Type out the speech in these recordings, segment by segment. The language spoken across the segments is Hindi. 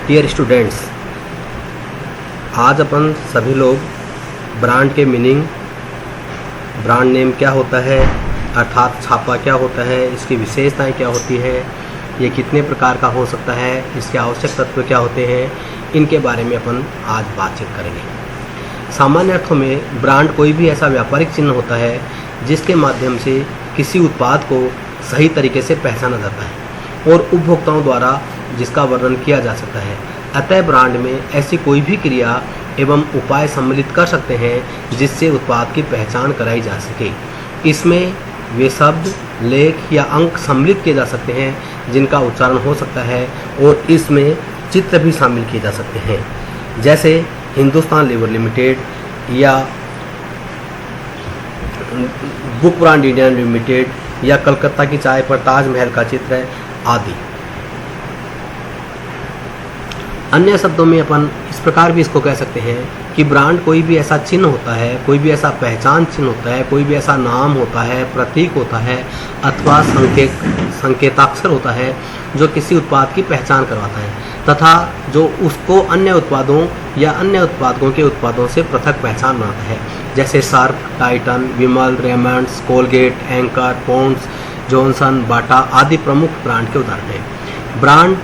डियर स्टूडेंट्स, आज अपन सभी लोग ब्रांड के मीनिंग, ब्रांड नेम क्या होता है अर्थात छापा क्या होता है, इसकी विशेषताएं क्या होती है, ये कितने प्रकार का हो सकता है, इसके आवश्यक तत्व क्या होते हैं, इनके बारे में अपन आज बातचीत करेंगे। सामान्य अर्थों में ब्रांड कोई भी ऐसा व्यापारिक चिन्ह होता है जिसके माध्यम से किसी उत्पाद को सही तरीके से पहचाना जाता है और उपभोक्ताओं द्वारा जिसका वर्णन किया जा सकता है। अतः ब्रांड में ऐसी कोई भी क्रिया एवं उपाय सम्मिलित कर सकते हैं जिससे उत्पाद की पहचान कराई जा सके। इसमें वे शब्द, लेख या अंक सम्मिलित किए जा सकते हैं जिनका उच्चारण हो सकता है और इसमें चित्र भी शामिल किए जा सकते हैं, जैसे हिंदुस्तान लीवर लिमिटेड या बुक ब्रांड इंडिया लिमिटेड या कलकत्ता की चाय पर ताजमहल का चित्र आदि। अन्य शब्दों में अपन इस प्रकार भी इसको कह सकते हैं कि ब्रांड कोई भी ऐसा चिन्ह होता है, कोई भी ऐसा पहचान चिन्ह होता है, कोई भी ऐसा नाम होता है, प्रतीक होता है अथवा संकेताक्षर होता है जो किसी उत्पाद की पहचान करवाता है तथा जो उसको अन्य उत्पादों या अन्य उत्पादकों के उत्पादों से पृथक पहचान बनाता है, जैसे Surf, Titan, Vimal, Raymonds, Colgate, Anchor, Pond's, Johnson, Bata आदि प्रमुख ब्रांड के उदाहरण हैं। ब्रांड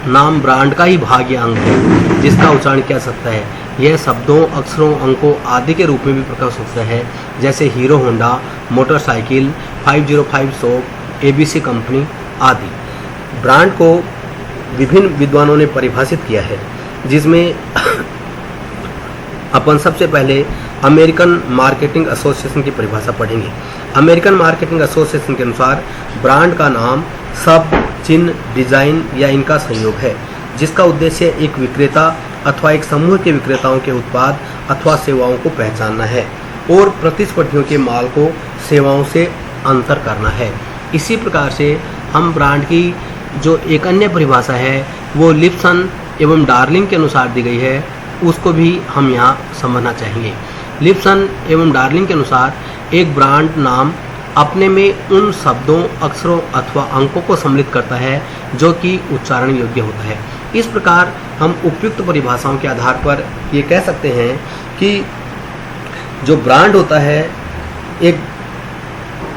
नाम ब्रांड का ही भाग या अंग है जिसका उच्चारण किया जा सकता है। यह शब्दों, अक्षरों, अंकों आदि के रूप में भी प्रकट हो सकता है, जैसे hero Honda motorcycle, 505 soap, ABC company आदि। ब्रांड को विभिन्न विद्वानों ने परिभाषित किया है, जिसमें अपन सबसे पहले अमेरिकन मार्केटिंग एसोसिएशन की परिभाषा पढ़ेंगे। अमेरिकन मार्केटिंग एसोसिएशन के अनुसार ब्रांड का नाम शब्द, चिन्ह, डिजाइन या इनका संयोग है जिसका उद्देश्य एक विक्रेता अथवा एक समूह के विक्रेताओं के उत्पाद अथवा सेवाओं को पहचानना है और प्रतिस्पर्धियों के माल को सेवाओं से अंतर करना है। इसी प्रकार से हम ब्रांड की जो एक अन्य परिभाषा है वो लिप्सन एवं डार्लिंग के अनुसार दी गई है, उसको भी हम यहाँ समझना चाहेंगे। लिप्सन एवं डार्लिंग के अनुसार एक ब्रांड नाम अपने में उन शब्दों, अक्षरों अथवा अंकों को सम्मिलित करता है जो कि उच्चारण योग्य होता है। इस प्रकार हम उपयुक्त परिभाषाओं के आधार पर ये कह सकते हैं कि जो ब्रांड होता है एक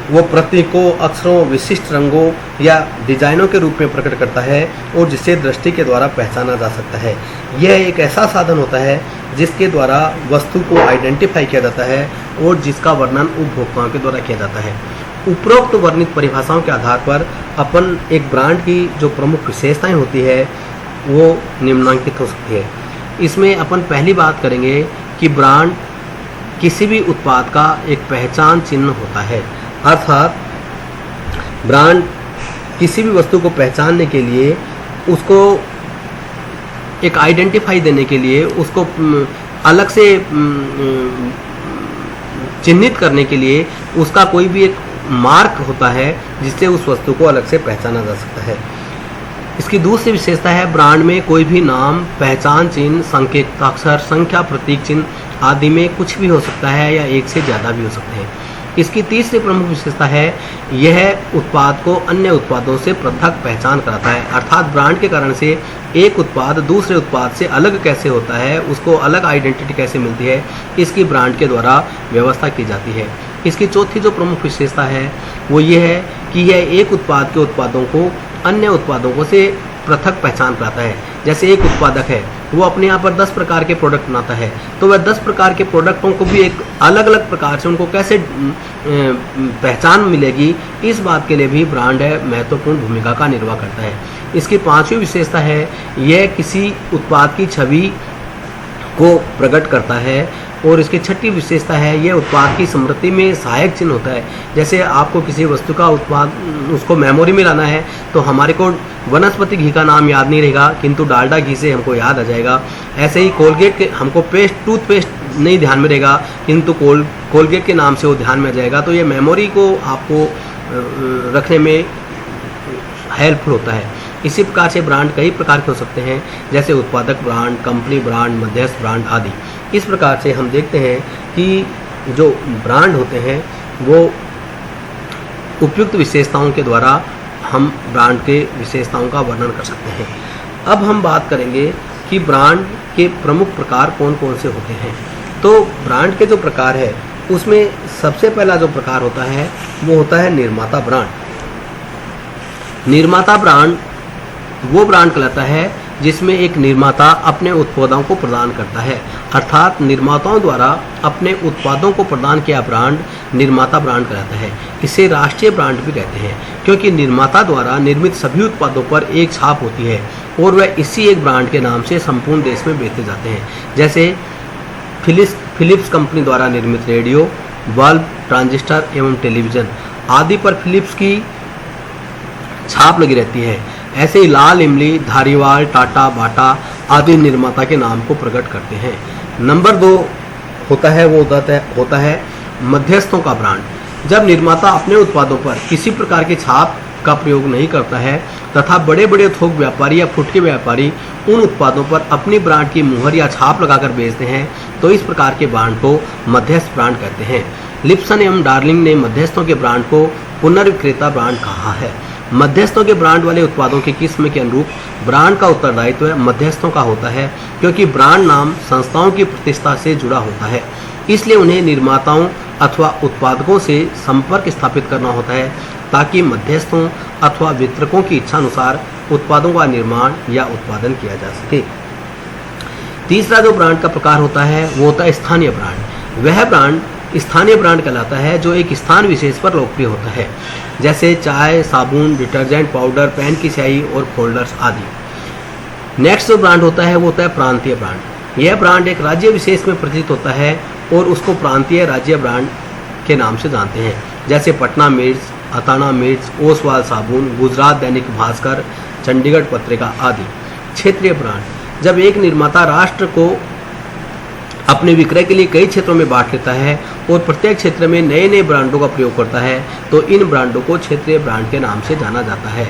वो प्रतीकों, अक्षरों, विशिष्ट रंगों या डिजाइनों के रूप में प्रकट करता है और जिसे दृष्टि के द्वारा पहचाना जा सकता है। यह एक ऐसा साधन होता है जिसके द्वारा वस्तु को आइडेंटिफाई किया जाता है और जिसका वर्णन उपभोक्ताओं के द्वारा किया जाता है। उपरोक्त वर्णित परिभाषाओं के आधार पर अपन एक ब्रांड की जो प्रमुख विशेषताएं होती है वो निम्नांकित हो सकती है। इसमें अपन पहली बात करेंगे कि ब्रांड किसी भी उत्पाद का एक पहचान चिन्ह होता है, अर्थात ब्रांड किसी भी वस्तु को पहचानने के लिए, उसको एक आइडेंटिफाई देने के लिए, उसको अलग से चिन्हित करने के लिए उसका कोई भी एक मार्क होता है जिससे उस वस्तु को अलग से पहचाना जा सकता है। इसकी दूसरी विशेषता है ब्रांड में कोई भी नाम, पहचान चिन्ह, संकेताक्षर, संख्या, प्रतीक चिन्ह आदि में कुछ भी हो सकता है या एक से ज़्यादा भी हो सकते हैं। इसकी तीसरी प्रमुख विशेषता है यह उत्पाद को अन्य उत्पादों से पृथक पहचान कराता है, अर्थात ब्रांड के कारण से एक उत्पाद दूसरे उत्पाद से अलग कैसे होता है, उसको अलग आइडेंटिटी कैसे मिलती है, इसकी ब्रांड के द्वारा व्यवस्था की जाती है। इसकी चौथी जो प्रमुख विशेषता है वो ये है कि यह एक उत्पाद के उत्पादों को अन्य उत्पादों से पृथक पहचान कराता है। जैसे एक उत्पादक है वो अपने यहाँ पर 10 प्रकार के प्रोडक्ट बनाता है, तो वह 10 प्रकार के प्रोडक्टों को भी एक अलग अलग प्रकार से उनको कैसे पहचान मिलेगी, इस बात के लिए भी ब्रांड महत्वपूर्ण भूमिका का निर्वाह करता है। इसकी पांचवी विशेषता है यह किसी उत्पाद की छवि को प्रकट करता है और इसकी छठी विशेषता है यह उत्पाद की स्मृति में सहायक चिन्ह होता है। जैसे आपको किसी वस्तु का उत्पाद उसको मेमोरी में लाना है तो हमारे को वनस्पति घी का नाम याद नहीं रहेगा किंतु डालडा घी से हमको याद आ जाएगा। ऐसे ही कोलगेट के हमको टूथपेस्ट नहीं ध्यान में रहेगा किंतु कोलगेट के नाम से वो ध्यान में आ जाएगा। तो ये मेमोरी को आपको रखने में हेल्पफुल होता है। इसी प्रकार से ब्रांड कई प्रकार के हो सकते हैं, जैसे उत्पादक ब्रांड, कंपनी ब्रांड, मध्यस्थ ब्रांड आदि। इस प्रकार से हम देखते हैं कि जो ब्रांड होते हैं वो उपयुक्त विशेषताओं के द्वारा हम ब्रांड के विशेषताओं का वर्णन कर सकते हैं। अब हम बात करेंगे कि ब्रांड के प्रमुख प्रकार कौन कौन से होते हैं। तो ब्रांड के जो प्रकार है उसमें सबसे पहला जो प्रकार होता है वो होता है निर्माता ब्रांड। निर्माता ब्रांड वो ब्रांड कहलाता है जिसमें एक निर्माता अपने उत्पादों को प्रदान करता है, अर्थात निर्माताओं द्वारा अपने उत्पादों को प्रदान किया ब्रांड निर्माता ब्रांड कहलाता है। इसे राष्ट्रीय ब्रांड भी कहते हैं क्योंकि निर्माता द्वारा निर्मित सभी उत्पादों पर एक छाप होती है और वह इसी एक ब्रांड के नाम से संपूर्ण देश में बेचे जाते हैं। जैसे फिलिप्स कंपनी द्वारा निर्मित रेडियो, बल्ब, ट्रांजिस्टर एवं टेलीविज़न आदि पर फिलिप्स की छाप लगी रहती है। ऐसे ही लाल इमली, धारीवाल, टाटा, बाटा आदि निर्माता के नाम को प्रकट करते हैं। नंबर 2 होता है मध्यस्थों का ब्रांड। जब निर्माता अपने उत्पादों पर किसी प्रकार की छाप का प्रयोग नहीं करता है तथा बड़े बड़े थोक व्यापारी या फुटके व्यापारी उन उत्पादों पर अपनी ब्रांड की मुहर या छाप लगाकर बेचते हैं तो इस प्रकार के ब्रांड को मध्यस्थ ब्रांड कहते हैं। लिप्सन एवं डार्लिंग ने मध्यस्थों के ब्रांड को पुनर्विक्रेता ब्रांड कहा है। मध्यस्थों के ब्रांड वाले उत्पादों की किस्म के अनुरूप ब्रांड का उत्तरदायित्व मध्यस्थों का होता है क्योंकि ब्रांड नाम संस्थाओं की प्रतिष्ठा से जुड़ा होता है, इसलिए उन्हें निर्माताओं अथवा उत्पादकों से संपर्क स्थापित करना होता है ताकि मध्यस्थों अथवा वितरकों की इच्छा अनुसार उत्पादों का निर्माण या उत्पादन किया जा सके। तीसरा जो ब्रांड का प्रकार होता है वो होता है स्थानीय ब्रांड। वह ब्रांड स्थानीय ब्रांड कहलाता है जो एक स्थान विशेष पर लोकप्रिय होता है, जैसे चाय, साबुन, डिटर्जेंट पाउडर, पेन की स्याही और फोल्डर्स आदि। नेक्स्ट जो ब्रांड होता है वो होता है प्रांतीय ब्रांड। यह ब्रांड एक राज्य विशेष में प्रचलित होता है और उसको प्रांतीय राज्य ब्रांड के नाम से जानते हैं, जैसे पटना मिर्च, अताना मिर्च, ओसवाल साबुन, गुजरात दैनिक भास्कर, चंडीगढ़ पत्रिका आदि। क्षेत्रीय ब्रांड। जब एक निर्माता राष्ट्र को अपने विक्रय के लिए कई क्षेत्रों में बांट लेता है और प्रत्येक क्षेत्र में नए नए ब्रांडों का प्रयोग करता है तो इन ब्रांडों को क्षेत्रीय ब्रांड के नाम से जाना जाता है।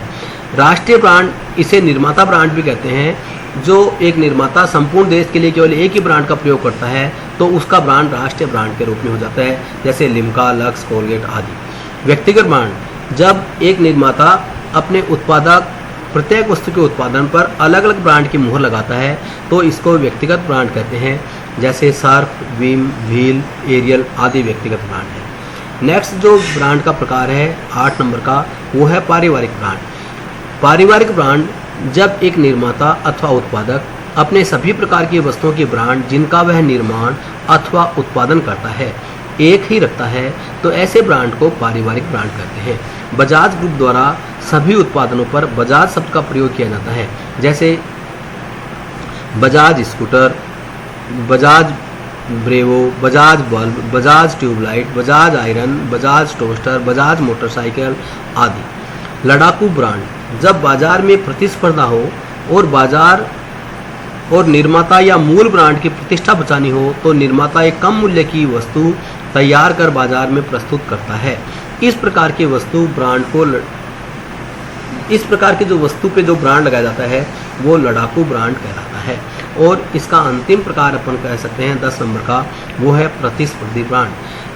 राष्ट्रीय ब्रांड, इसे निर्माता ब्रांड भी कहते हैं। जो एक निर्माता संपूर्ण देश के लिए केवल एक ही ब्रांड का प्रयोग करता है तो उसका ब्रांड राष्ट्रीय ब्रांड के रूप में हो जाता है, जैसे लिम्का, लक्स, कोलगेट आदि। व्यक्तिगत ब्रांड। जब एक निर्माता अपने उत्पादक प्रत्येक वस्तु के उत्पादन पर अलग अलग ब्रांड की मुहर लगाता है तो इसको व्यक्तिगत ब्रांड कहते हैं, जैसे सर्फ, विम, व्हील, एरियल आदि व्यक्तिगत ब्रांड है। नेक्स्ट जो ब्रांड का प्रकार है 8 नंबर का वो है पारिवारिक ब्रांड। पारिवारिक ब्रांड, जब एक निर्माता अथवा उत्पादक अपने सभी प्रकार की वस्तुओं की ब्रांड जिनका वह निर्माण अथवा उत्पादन करता है एक ही रखता है तो ऐसे ब्रांड को पारिवारिक ब्रांड कहते हैं। बजाज ग्रुप द्वारा सभी उत्पादनों पर बजाज शब्द का प्रयोग किया जाता है, जैसे Bajaj scooter, Bajaj Bravo, Bajaj bulb, Bajaj tubelight, Bajaj iron, Bajaj toaster, Bajaj motorcycle आदि। लड़ाकू ब्रांड। जब बाजार में प्रतिस्पर्धा हो और निर्माता या मूल ब्रांड की प्रतिष्ठा बचानी हो तो निर्माता एक कम मूल्य की वस्तु तैयार कर बाजार में प्रस्तुत करता है। इस प्रकार की जो वस्तु पे जो ब्रांड लगाया जाता है वो लड़ाकू ब्रांड कहलाता है। और इसका अंतिम प्रकार अपन कह सकते हैं 10 नंबर का, वो है प्रतिस्पर्धी ब्रांड।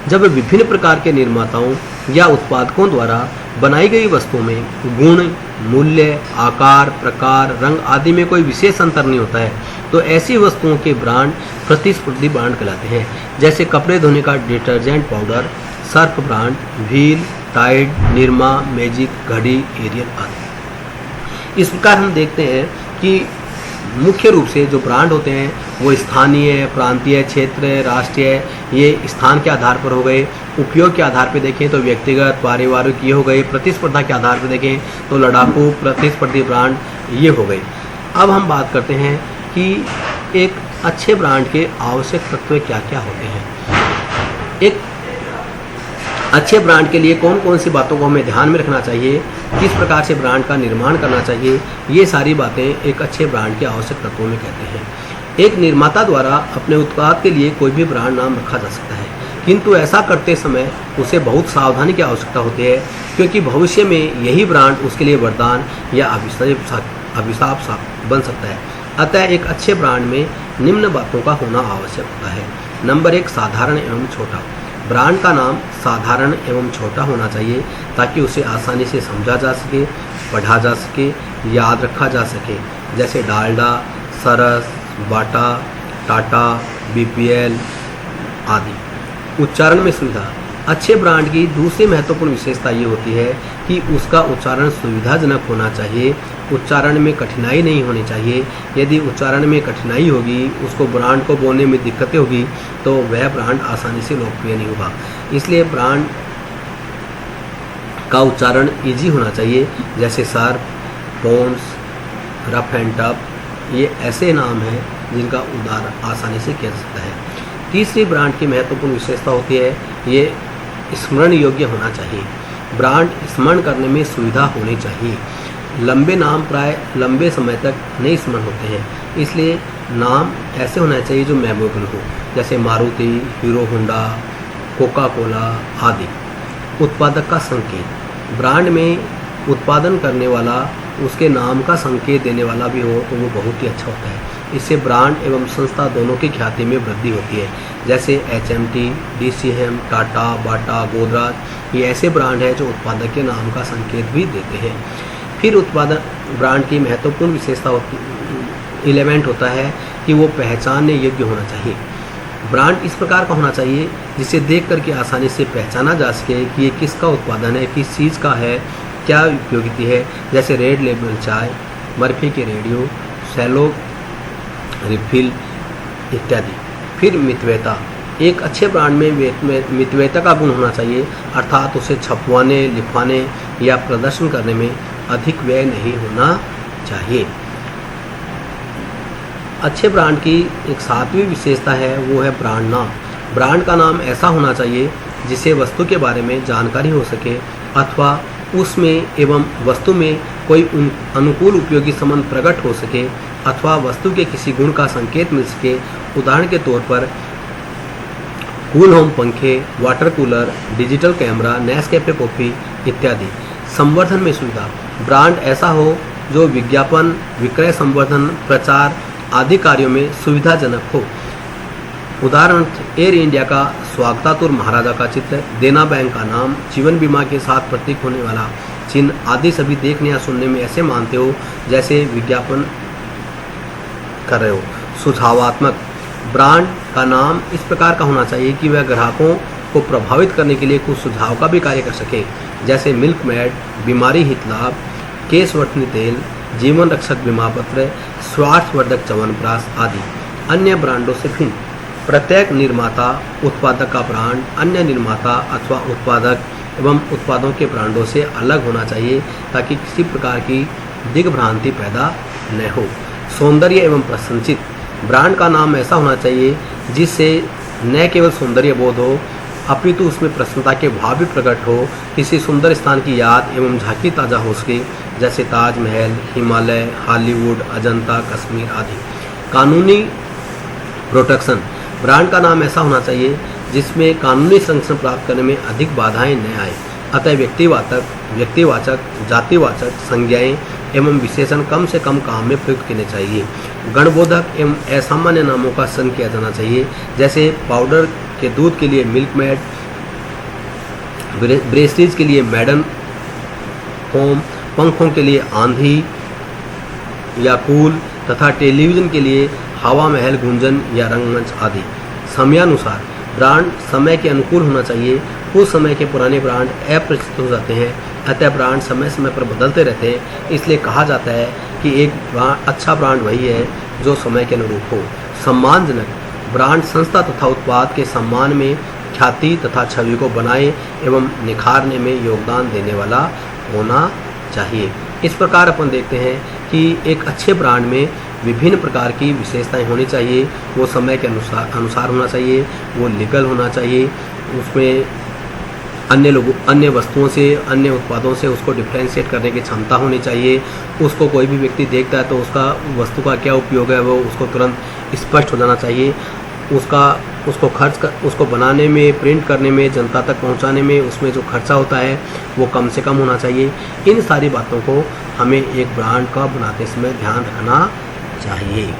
जब विभिन्न प्रकार के निर्माताओं या उत्पादकों द्वारा बनाई गई वस्तुओं में गुण, मूल्य, आकार, प्रकार, रंग आदि में कोई विशेष अंतर नहीं होता है तो ऐसी वस्तुओं के ब्रांड प्रतिस्पर्धी ब्रांड कहलाते हैं, जैसे कपड़े धोने का detergent powder, Surf brand, Wheel, Tide, Nirma, Magic, Ghadi, Ariel आदि। इस प्रकार हम देखते हैं कि मुख्य रूप से जो ब्रांड होते हैं वो स्थानीय, प्रांतीय, क्षेत्रीय, राष्ट्रीय, ये स्थान के आधार पर हो गए। उपयोग के आधार पर देखें तो व्यक्तिगत, पारिवारिक ये हो गए। प्रतिस्पर्धा के आधार पर देखें तो लड़ाकू, प्रतिस्पर्धी ब्रांड ये हो गए। अब हम बात करते हैं कि एक अच्छे ब्रांड के आवश्यक तत्व क्या क्या होते हैं। एक अच्छे ब्रांड के लिए कौन कौन सी बातों को हमें ध्यान में रखना चाहिए, किस प्रकार से ब्रांड का निर्माण करना चाहिए, ये सारी बातें एक अच्छे ब्रांड के आवश्यक तत्वों में कहते हैं। एक निर्माता द्वारा अपने उत्पाद के लिए कोई भी ब्रांड नाम रखा जा सकता है, किंतु ऐसा करते समय उसे बहुत सावधानी की आवश्यकता होती है क्योंकि भविष्य में यही ब्रांड उसके लिए वरदान या अभिशाप बन सकता है। अतः एक अच्छे ब्रांड में निम्न बातों का होना आवश्यक होता है। नंबर 1, साधारण एवं छोटा। ब्रांड का नाम साधारण एवं छोटा होना चाहिए ताकि उसे आसानी से समझा जा सके, पढ़ा जा सके, याद रखा जा सके। जैसे डालडा, सरस, बाटा, टाटा, बीपीएल आदि। उच्चारण में सुविधा। अच्छे ब्रांड की दूसरी महत्वपूर्ण विशेषता ये होती है कि उसका उच्चारण सुविधाजनक होना चाहिए। उच्चारण में कठिनाई नहीं होनी चाहिए। यदि उच्चारण में कठिनाई होगी, उसको ब्रांड को बोलने में दिक्कतें होगी, तो वह ब्रांड आसानी से लोकप्रिय नहीं होगा। इसलिए ब्रांड का उच्चारण इजी होना चाहिए, जैसे Surf, Pond's, Rough and Tough, ये ऐसे नाम हैं जिनका उद्धार आसानी से किया जा सकता है। तीसरी ब्रांड की महत्वपूर्ण विशेषता होती है ये स्मरण योग्य होना चाहिए। ब्रांड स्मरण करने में सुविधा होनी चाहिए। लंबे नाम प्राय लंबे समय तक नहीं स्मरण होते हैं, इसलिए नाम ऐसे होना चाहिए जो मेमोरेबल हो, जैसे Maruti, hero Honda, Coca Cola आदि। उत्पादक का संकेत। ब्रांड में उत्पादन करने वाला उसके नाम का संकेत देने वाला भी हो तो वो बहुत ही अच्छा होता है। इससे ब्रांड एवं संस्था दोनों की ख्याति में वृद्धि होती है, जैसे HMT, DCM, टाटा, बाटा, गोदराज, ये ऐसे ब्रांड हैं जो उत्पादक के नाम का संकेत भी देते हैं। फिर उत्पादक ब्रांड की महत्वपूर्ण विशेषता एलिमेंट होता है कि वो पहचानने योग्य होना चाहिए। ब्रांड इस प्रकार का होना चाहिए जिसे देख करके आसानी से पहचाना जा सके कि ये किसका उत्पादन है, किस चीज़ का है, क्या उपयोगिता है, जैसे रेड लेबल चाय, मर्फी के रेडियो, सेलो रिफिल इत्यादि। फिर मितव्ययता। एक अच्छे ब्रांड में मितव्ययता का गुण होना चाहिए, अर्थात उसे छपवाने, लिखवाने या प्रदर्शन करने में अधिक व्यय नहीं होना चाहिए। अच्छे ब्रांड की एक सातवीं विशेषता है, वो है ब्रांड नाम। ब्रांड का नाम ऐसा होना चाहिए जिसे वस्तु के बारे में जानकारी हो सके अथवा उसमें एवं वस्तु में कोई अनुकूल उपयोगी संबंध प्रकट हो सके अथवा वस्तु के किसी गुण का संकेत मिल सके। उदाहरण के तौर पर कूल होम पंखे, water cooler, digital camera, Nescafe coffee इत्यादि। संवर्धन में सुविधा। ब्रांड ऐसा हो जो विज्ञापन, विक्रय संवर्धन, प्रचार आदि कार्यों में सुविधाजनक हो। उदाहरण एयर इंडिया का स्वागतातुर महाराजा का चित्र, देना बैंक का नाम, जीवन बीमा के साथ प्रतीक होने वाला चिन्ह आदि सभी देखने या सुनने में ऐसे मानते हो जैसे विज्ञापन कर रहे हो। सुझावात्मक। ब्रांड का नाम इस प्रकार का होना चाहिए कि वह ग्राहकों को प्रभावित करने के लिए कुछ सुझाव का भी कार्य कर सके, जैसे मिल्क मेड, बीमारी हित लाभ, केशवर्धनी तेल, जीवन रक्षक बीमा पत्र, स्वास्थ्यवर्धक च्यवनप्राश आदि। अन्य ब्रांडों से भिन्न। प्रत्येक निर्माता, उत्पादक का ब्रांड अन्य निर्माता अथवा उत्पादक एवं उत्पादों के ब्रांडों से अलग होना चाहिए ताकि किसी प्रकार की दिग्भ्रांति पैदा न हो। सौंदर्य एवं प्रशंसित। ब्रांड का नाम ऐसा होना चाहिए जिससे न केवल सौंदर्य बोध हो अपितु उसमें प्रसन्नता के भाव भी प्रकट हो, किसी सुंदर स्थान की याद एवं झांकी ताज़ा हो सके, जैसे ताजमहल, हिमालय, हॉलीवुड, अजंता, कश्मीर आदि। कानूनी प्रोटेक्शन। ब्रांड का नाम ऐसा होना चाहिए जिसमें कानूनी संरक्षण प्राप्त करने में अधिक बाधाएं न आए, अतः व्यक्तिवाचक, जातिवाचक संज्ञाएं एवं विशेषण कम से कम काम में प्रयुक्त करने चाहिए। गणबोधक एवं असामान्य नामों का चयन किया जाना चाहिए, जैसे पाउडर के दूध के लिए मिल्क मेड, ब्रेसलेट के लिए मैडन होम, पंखों के लिए आंधी या कूल तथा टेलीविज़न के लिए हवा महल, गुंजन या रंगमंच आदि। समयानुसार। ब्रांड समय के अनुकूल होना चाहिए। कुछ समय के पुराने ब्रांड अप्रचलित हो जाते हैं, अतः ब्रांड समय समय पर बदलते रहते हैं। इसलिए कहा जाता है कि एक अच्छा ब्रांड वही है जो समय के अनुरूप हो। सम्मानजनक। ब्रांड संस्था तथा उत्पाद के सम्मान में, ख्याति तथा छवि को बनाए एवं निखारने में योगदान देने वाला होना चाहिए। इस प्रकार अपन देखते हैं कि एक अच्छे ब्रांड में विभिन्न प्रकार की विशेषताएं होनी चाहिए। वो समय के अनुसार होना चाहिए, वो लीगल होना चाहिए, उसमें अन्य वस्तुओं से, अन्य उत्पादों से उसको डिफ्रेंशिएट करने की क्षमता होनी चाहिए। उसको कोई भी व्यक्ति देखता है तो उसका वस्तु का क्या उपयोग है वो उसको तुरंत स्पष्ट हो जाना चाहिए। उसको बनाने में, प्रिंट करने में, जनता तक पहुंचाने में उसमें जो खर्चा होता है वो कम से कम होना चाहिए। इन सारी बातों को हमें एक ब्रांड का बनाते समय ध्यान रखना चाहिए।